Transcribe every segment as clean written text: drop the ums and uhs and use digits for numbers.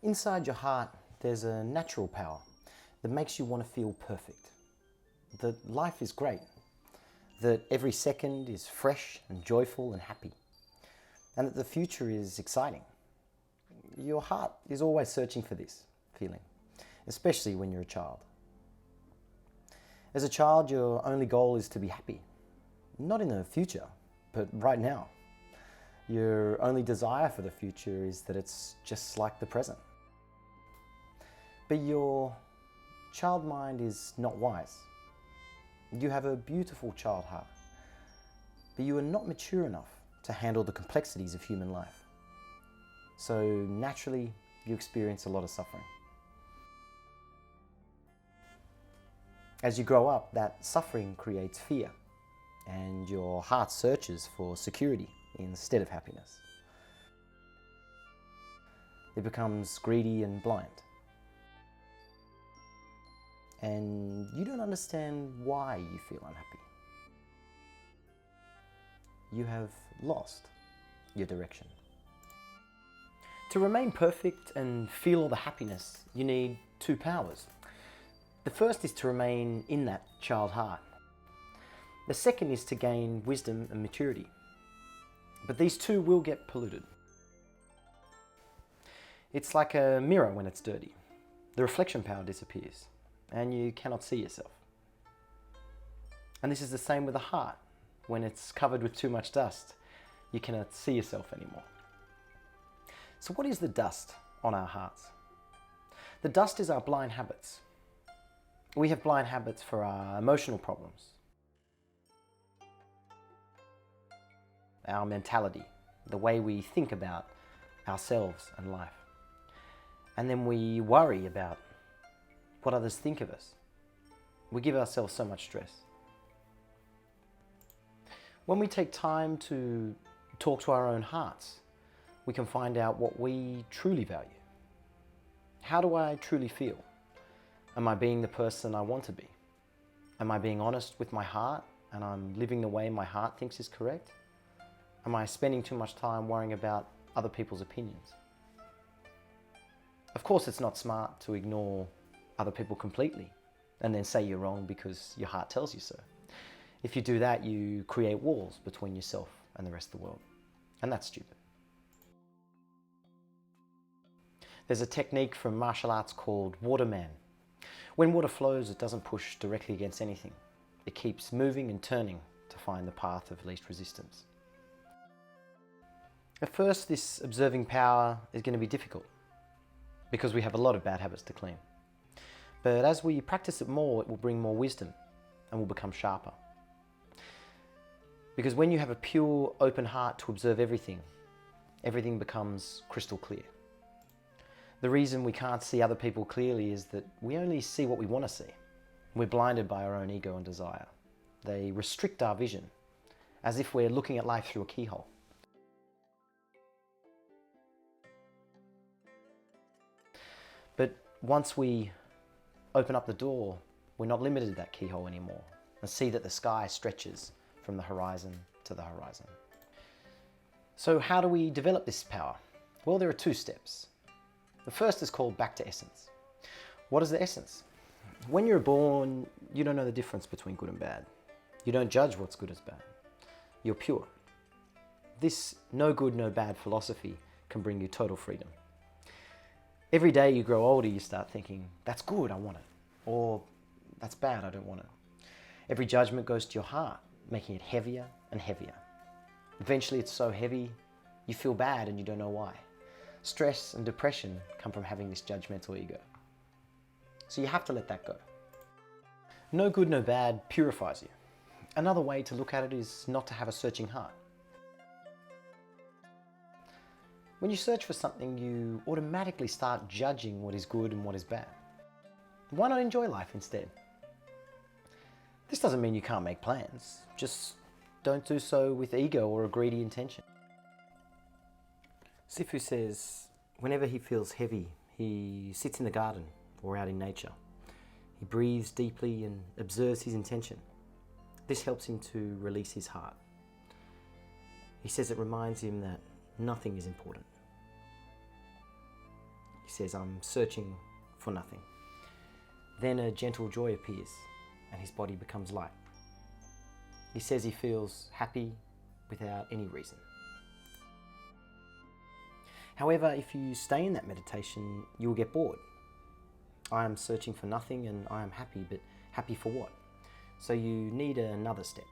Inside your heart, there's a natural power that makes you want to feel perfect, that life is great, that every second is fresh and joyful and happy, and that the future is exciting. Your heart is always searching for this feeling, especially when you're a child. As a child, your only goal is to be happy, not in the future, but right now. Your only desire for the future is that it's just like the present. But your child mind is not wise. You have a beautiful child heart, but you are not mature enough to handle the complexities of human life. So naturally, you experience a lot of suffering. As you grow up, that suffering creates fear, and your heart searches for security instead of happiness. It becomes greedy and blind. And you don't understand why you feel unhappy. You have lost your direction. To remain perfect and feel all the happiness, you need two powers. The first is to remain in that child heart. The second is to gain wisdom and maturity. But these two will get polluted. It's like a mirror when it's dirty. The reflection power disappears, and you cannot see yourself. And this is the same with the heart. When it's covered with too much dust, you cannot see yourself anymore. So what is the dust on our hearts? The dust is our blind habits. We have blind habits for our emotional problems, our mentality, the way we think about ourselves and life. And then we worry about what others think of us. We give ourselves so much stress. When we take time to talk to our own hearts, we can find out what we truly value. How do I truly feel? Am I being the person I want to be? Am I being honest with my heart and I'm living the way my heart thinks is correct? Am I spending too much time worrying about other people's opinions? Of course, it's not smart to ignore other people completely and then say you're wrong because your heart tells you so. If you do that, you create walls between yourself and the rest of the world, and that's stupid. There's a technique from martial arts called waterman. When water flows, it doesn't push directly against anything. It keeps moving and turning to find the path of least resistance. At first, this observing power is going to be difficult because we have a lot of bad habits to clean. But as we practice it more, it will bring more wisdom and will become sharper. Because when you have a pure, open heart to observe everything, everything becomes crystal clear. The reason we can't see other people clearly is that we only see what we want to see. We're blinded by our own ego and desire. They restrict our vision, as if we're looking at life through a keyhole. But once we open up the door, we're not limited to that keyhole anymore, and see that the sky stretches from the horizon to the horizon. So how do we develop this power? Well, there are two steps. The first is called back to essence. What is the essence? When you're born, you don't know the difference between good and bad. You don't judge what's good as bad. You're pure. This no good, no bad philosophy can bring you total freedom. Every day you grow older, you start thinking, that's good, I want it. Or that's bad, I don't want it. Every judgment goes to your heart, making it heavier and heavier. Eventually it's so heavy, you feel bad and you don't know why. Stress and depression come from having this judgmental ego. So you have to let that go. No good, no bad purifies you. Another way to look at it is not to have a searching heart. When you search for something, you automatically start judging what is good and what is bad. Why not enjoy life instead? This doesn't mean you can't make plans. Just don't do so with ego or a greedy intention. Sifu says, whenever he feels heavy, he sits in the garden or out in nature. He breathes deeply and observes his intention. This helps him to release his heart. He says it reminds him that nothing is important. says, I'm searching for nothing. Then a gentle joy appears and his body becomes light. He says he feels happy without any reason. However, if you stay in that meditation, you'll get bored. I am searching for nothing and I am happy, but happy for what? So you need another step.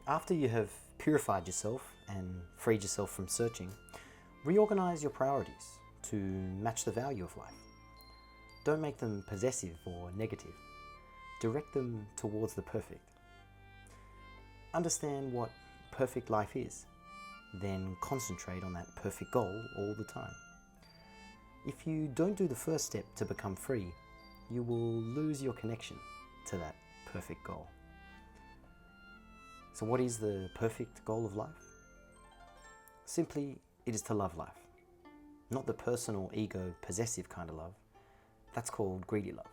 After you have purified yourself and freed yourself from searching, reorganize your priorities to match the value of life. Don't make them possessive or negative. Direct them towards the perfect. Understand what perfect life is, then concentrate on that perfect goal all the time. If you don't do the first step to become free, you will lose your connection to that perfect goal. So what is the perfect goal of life? Simply, it is to love life. Not the personal, ego, possessive kind of love. That's called greedy love.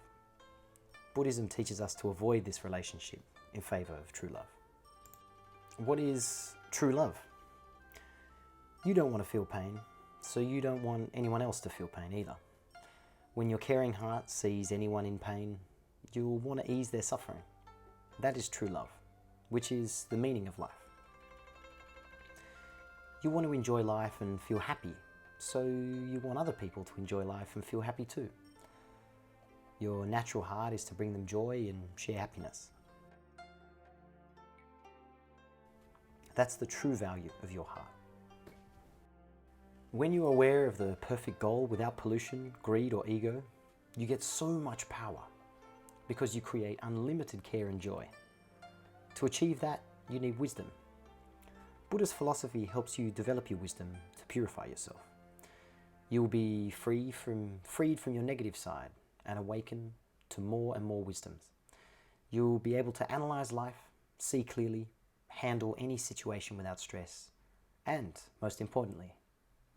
Buddhism teaches us to avoid this relationship in favor of true love. What is true love? You don't want to feel pain, so you don't want anyone else to feel pain either. When your caring heart sees anyone in pain, you'll want to ease their suffering. That is true love, which is the meaning of life. You want to enjoy life and feel happy, so you want other people to enjoy life and feel happy too. Your natural heart is to bring them joy and share happiness. That's the true value of your heart. When you are aware of the perfect goal without pollution, greed or ego, you get so much power because you create unlimited care and joy. To achieve that, you need wisdom. Buddhist philosophy helps you develop your wisdom to purify yourself. You will be freed from your negative side and awaken to more and more wisdoms. You'll be able to analyze life, see clearly, handle any situation without stress, and, most importantly,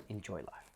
enjoy life.